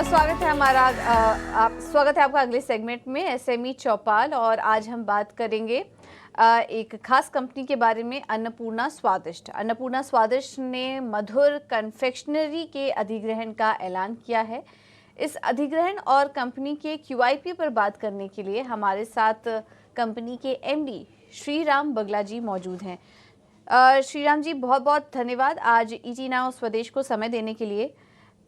स्वागत है स्वागत है आपका अगले सेगमेंट में एसएमई चौपाल। और आज हम बात करेंगे एक खास कंपनी के बारे में, अन्नपूर्णा स्वादिष्ट। अन्नपूर्णा स्वादिष्ट ने मधुर कन्फेक्शनरी के अधिग्रहण का ऐलान किया है। इस अधिग्रहण और कंपनी के क्यूआईपी पर बात करने के लिए हमारे साथ कंपनी के एमडी श्रीराम बगला जी मौजूद हैं। श्रीराम जी, बहुत बहुत धन्यवाद आज ईटी नाउ स्वदेश को समय देने के लिए।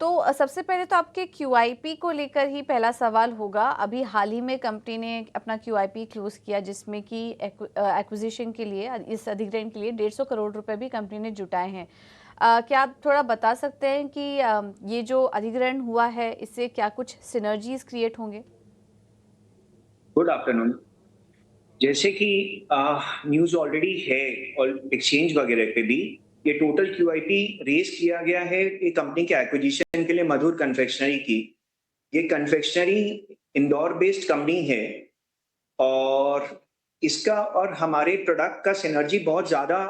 तो सबसे पहले तो आपके क्यूआईपी को लेकर ही पहला सवाल होगा। अभी हाल ही में कंपनी ने अपना क्यूआईपी क्लोज किया, जिसमें कि एक्विजिशन के लिए, इस अधिग्रहण के लिए 150 करोड़ रुपए भी कंपनी ने जुटाए हैं। क्या आप थोड़ा बता सकते हैं कि ये जो अधिग्रहण हुआ है, इससे क्या कुछ सिनर्जीज क्रिएट होंगे? Good afternoon. जैसे कि न्यूज़ ऑलरेडी है और एक्सचेंज वगैरह पे भी, ये टोटल क्यूआईपी रेज किया गया है ये कंपनी के एक्विजिशन के लिए मधुर कन्फेक्शनरी की। ये कन्फेक्शनरी इंदौर बेस्ड कंपनी है और इसका और हमारे प्रोडक्ट का सिनर्जी बहुत ज़्यादा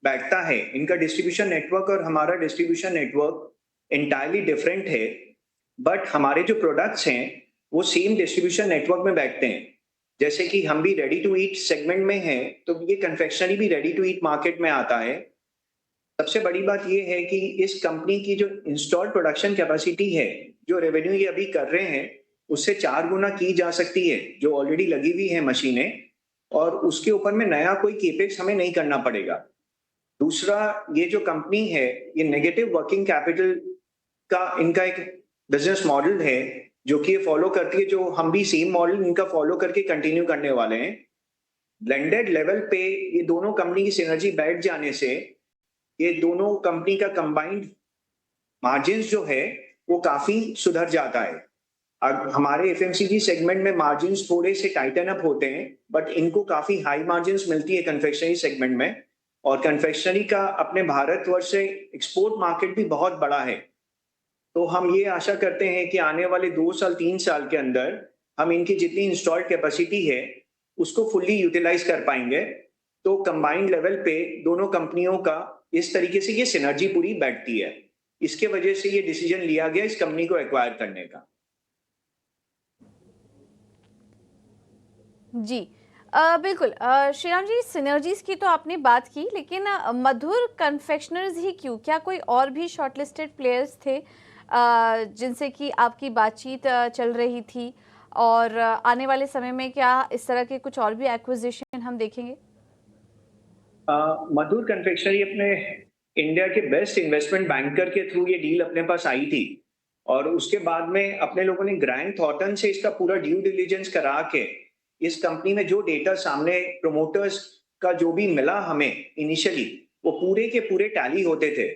बैठता है। इनका डिस्ट्रीब्यूशन नेटवर्क और हमारा डिस्ट्रीब्यूशन नेटवर्क इंटायरली डिफरेंट है, बट हमारे जो प्रोडक्ट्स हैं वो सेम डिस्ट्रीब्यूशन नेटवर्क में बैठते हैं। जैसे कि हम भी रेडी टू ईट सेगमेंट में हैं, तो ये कन्फेक्शनरी भी रेडी टू ईट मार्केट में आता है। सबसे बड़ी बात ये है कि इस कंपनी की जो इंस्टॉल्ड प्रोडक्शन कैपेसिटी है, जो रेवेन्यू ये अभी कर रहे हैं, उससे 4 गुना की जा सकती है, जो ऑलरेडी लगी हुई है मशीनें, और उसके ऊपर में नया कोई केपेक्स हमें नहीं करना पड़ेगा। दूसरा, ये जो कंपनी है, ये नेगेटिव वर्किंग कैपिटल का इनका एक बिजनेस मॉडल है, जो कि ये फॉलो करती है, जो हम भी सेम मॉडल इनका फॉलो करके कंटिन्यू करने वाले हैं। ब्लेंडेड लेवल पे ये दोनों कंपनी की सिनर्जी बैठ जाने से ये दोनों कंपनी का कंबाइंड मार्जिन्स जो है वो काफी सुधर जाता है। अब हमारे एफएमसीजी सेगमेंट में मार्जिन्स थोड़े से टाइटन अप होते हैं, बट इनको काफी हाई मार्जिन्स मिलती है कन्फेक्शनरी सेगमेंट में। और कन्फेक्शनरी का अपने भारतवर्ष से एक्सपोर्ट मार्केट भी बहुत बड़ा है। तो हम ये आशा करते हैं कि आने वाले 2 साल 3 साल के अंदर हम इनकी जितनी इंस्टॉल्ड कैपेसिटी है उसको फुल्ली यूटिलाइज कर पाएंगे। तो कंबाइंड लेवल पे दोनों कंपनियों का इस तरीके से ये सिनर्जी पूरी बैठती है। इसके वजह से ये डिसीजन लिया गया इस कंपनी को एक्वायर करने का। जी बिल्कुल। श्रीराम जी, सिनर्जीज की तो आपने बात की, लेकिन मधुर कन्फेक्शनर्स ही क्यों? क्या कोई और भी शॉर्टलिस्टेड प्लेयर्स थे जिनसे कि आपकी बातचीत चल रही थी? और आने वाले समय में क्या इस तरह के कुछ और भी एक्विजिशन हम देखेंगे? मधुर कन्फेक्शनरी अपने इंडिया के बेस्ट इन्वेस्टमेंट बैंकर के थ्रू ये डील अपने पास आई थी, और उसके बाद में अपने लोगों ने ग्रैंड थॉर्टन से इसका पूरा ड्यू डिलिजेंस करा के इस कंपनी में जो डेटा सामने प्रोमोटर्स का जो भी मिला हमें इनिशियली, वो पूरे के पूरे टैली होते थे।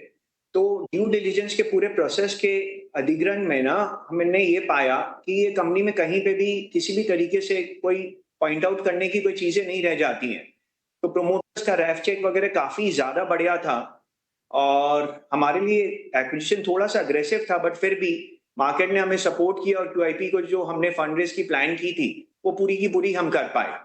तो ड्यू डिलिजेंस के पूरे प्रोसेस के अधिग्रहण में ना हमने ये पाया कि ये कंपनी में कहीं पे भी किसी भी तरीके से कोई पॉइंट आउट करने की कोई चीजें नहीं रह जाती हैं। तो प्रोमोटर्स का रेफ चेक वगैरह काफी ज्यादा बढ़िया था, और हमारे लिए एक्विजिशन थोड़ा सा अग्रेसिव था, बट फिर भी मार्केट ने हमें सपोर्ट किया और क्यूआईपी को जो हमने फंड रेज की प्लान की थी वो पूरी की पूरी हम कर पाए।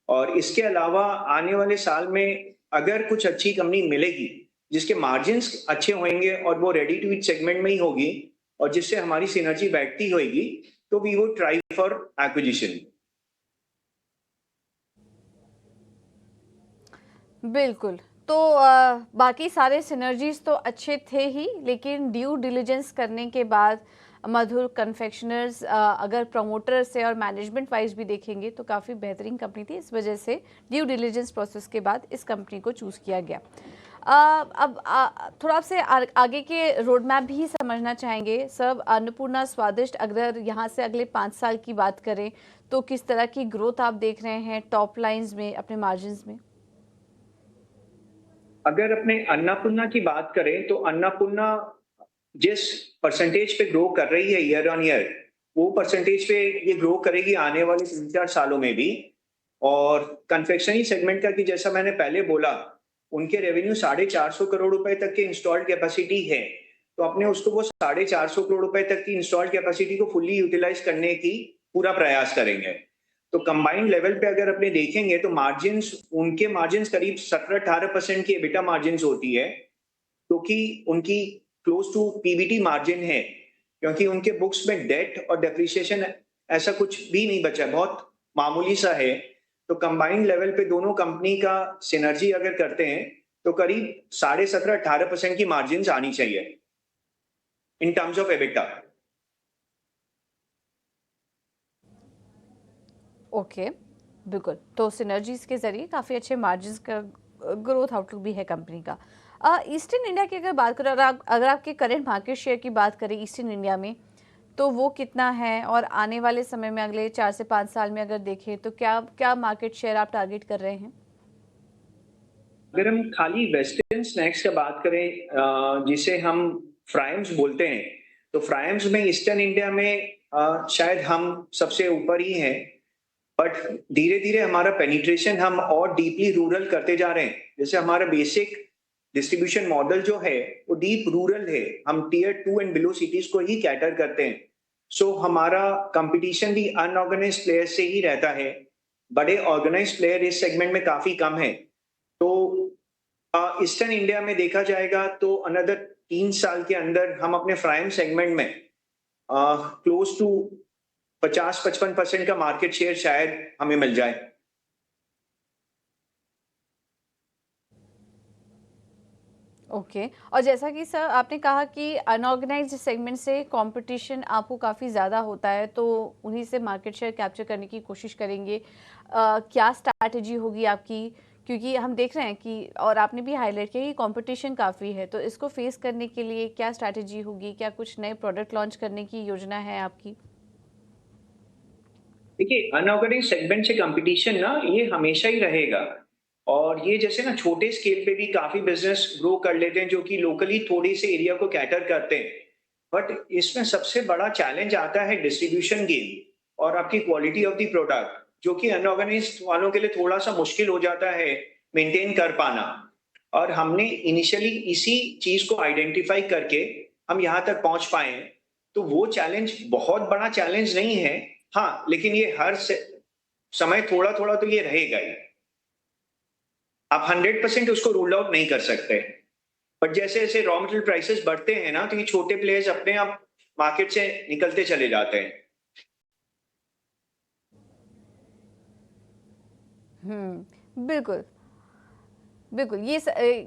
और इसके अलावा आने वाले साल में अगर कुछ अच्छी कंपनी मिलेगी जिसके मार्जिन्स अच्छे होंगे और वो रेडी टू ईट सेगमेंट में ही होगी और जिससे हमारी सिनर्जी बैठती होगी, तो we would try for acquisition. बिल्कुल। तो बाकी सारे सिनर्जीज तो अच्छे थे ही, लेकिन ड्यू डिलिजेंस करने के बाद मधुर कन्फेक्शनर्स अगर प्रमोटर से और मैनेजमेंट वाइज भी देखेंगे तो काफ़ी बेहतरीन कंपनी थी। इस वजह से ड्यू डिलिजेंस प्रोसेस के बाद इस कंपनी को चूज़ किया गया। अब थोड़ा आपसे आगे के रोड मैप भी समझना चाहेंगे। सब अन्नपूर्णा स्वादिष्ट अगर यहाँ से अगले 5 साल की बात करें तो किस तरह की ग्रोथ आप देख रहे हैं टॉप लाइंस में, अपने मार्जिन्स में? अगर अपने अन्नपूर्णा की बात करें तो अन्नपूर्णा जिस परसेंटेज पे ग्रो कर रही है ईयर ऑन ईयर, वो परसेंटेज पे ये ग्रो करेगी आने वाले 3-4 सालों में भी। और कन्फेक्शनरी सेगमेंट का कि जैसा मैंने पहले बोला, उनके रेवेन्यू 450 करोड़ रुपए तक के इंस्टॉल्ड कैपेसिटी है। तो अपने उसको वो 450 करोड़ रुपए तक की इंस्टॉल्ड कैपेसिटी को फुल्ली यूटिलाइज करने की पूरा प्रयास करेंगे। तो कंबाइंड लेवल पे अगर अपने देखेंगे तो मार्जिन्स, उनके मार्जिन्स करीब 17-18% की एबिटा मार्जिन्स होती है, क्योंकि उनकी क्लोज टू पीबीटी मार्जिन है। क्योंकि उनके बुक्स में डेट और डेप्रिसिएशन ऐसा कुछ भी नहीं बचा है, बहुत मामूली सा है। तो कंबाइंड लेवल पे दोनों कंपनी का सिनर्जी अगर करते हैं तो करीब 17.5-18% की मार्जिन आनी चाहिए in terms of EBITDA. Okay, बिल्कुल। तो सिनर्जीज़ के ज़रिए काफ़ी अच्छे मार्जिन्स का ग्रोथ आउटलुक भी है कंपनी का। ईस्टर्न इंडिया की अगर बात करें और अगर आपके करंट मार्केट शेयर की बात करें ईस्टर्न इंडिया में, तो वो कितना है? और आने वाले समय में अगले 4 से 5 साल में अगर देखें तो क्या क्या मार्केट शेयर आप टारगेट कर रहे हैं? अगर हम खाली वेस्टर्न स्नैक्स का बात करें जिसे हम फ्राइम्स बोलते हैं, तो फ्राइम्स में ईस्टर्न इंडिया में शायद हम सबसे ऊपर ही हैं। बट धीरे-धीरे हमारा पेनिट्रेशन हम और डीपली रूरल करते जा रहे हैं। जैसे हमारा बेसिक डिस्ट्रीब्यूशन मॉडल जो है, वो डीप रूरल है। हम टियर 2 एंड बिलो सिटीज़ को ही कैटर करते हैं। सो हमारा कॉम्पिटिशन भी अनऑर्गेनाइज्ड प्लेयर से ही रहता है। बड़े ऑर्गेनाइज्ड प्लेयर इस सेगमेंट में काफ़ी कम हैं। तो ईस्टर्न इंडिया में देखा जाएगा तो अनदर 3 साल के अंदर हम अपने फ्राइम सेगमेंट में क्लोज टू 50-55% का मार्केट शेयर शायद हमें मिल जाए। ओके। और जैसा कि सर आपने कहा कि अनऑर्गेनाइज्ड सेगमेंट से कंपटीशन आपको काफ़ी ज़्यादा होता है, तो उन्हीं से मार्केट शेयर कैप्चर करने की कोशिश करेंगे। क्या स्ट्रैटेजी होगी आपकी? क्योंकि हम देख रहे हैं कि और आपने भी हाईलाइट किया कि कंपटीशन काफ़ी है, तो इसको फेस करने के लिए क्या स्ट्रैटेजी होगी? क्या कुछ नए प्रोडक्ट लॉन्च करने की योजना है आपकी? देखिए, अनऑर्गेनाइज्ड सेगमेंट से कंपटीशन ना ये हमेशा ही रहेगा। और ये जैसे ना छोटे स्केल पे भी काफ़ी बिज़नेस ग्रो कर लेते हैं जो कि लोकली थोड़े से एरिया को कैटर करते हैं। बट इसमें सबसे बड़ा चैलेंज आता है डिस्ट्रीब्यूशन गेन और आपकी क्वालिटी ऑफ द प्रोडक्ट, जो कि अनऑर्गेनाइज्ड वालों के लिए थोड़ा-सा मुश्किल हो जाता है मेंटेन कर पाना। और हमने इनिशियली इसी चीज़ को आइडेंटिफ़ाई करके हम यहाँ तक पहुँच पाए हैं। तो वो चैलेंज बहुत बड़ा चैलेंज नहीं है। हाँ, लेकिन ये हर समय थोड़ा-थोड़ा तो ये रहेगा ही। आप 100% उसको रूल आउट नहीं कर सकते। बट जैसे-जैसे रॉ मटेरियल प्राइसेस बढ़ते हैं ना, तो ये छोटे प्लेयर्स अपने आप मार्केट से निकलते चले जाते हैं। बिल्कुल। बिल्कुल, ये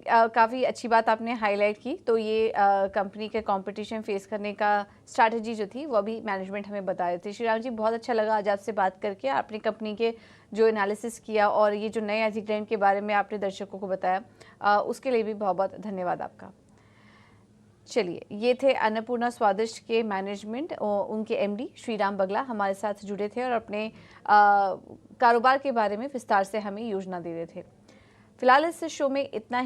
काफ़ी अच्छी बात आपने हाईलाइट की। तो ये कंपनी के कंपटीशन फेस करने का स्ट्रैटेजी जो थी, वो अभी मैनेजमेंट हमें बता रहे थे। श्रीराम जी, बहुत अच्छा लगा आज आपसे बात करके। आपने कंपनी के जो एनालिसिस किया और ये जो नए अधिग्रहण के बारे में आपने दर्शकों को बताया, उसके लिए भी बहुत-बहुत धन्यवाद आपका। चलिए, ये थे अन्नपूर्णा स्वादिष्ट के मैनेजमेंट उनके एमडी श्रीराम बगला हमारे साथ जुड़े थे और अपने कारोबार के बारे में विस्तार से हमें योजना दे रहे थे। फिलहाल इस शो में इतना ही।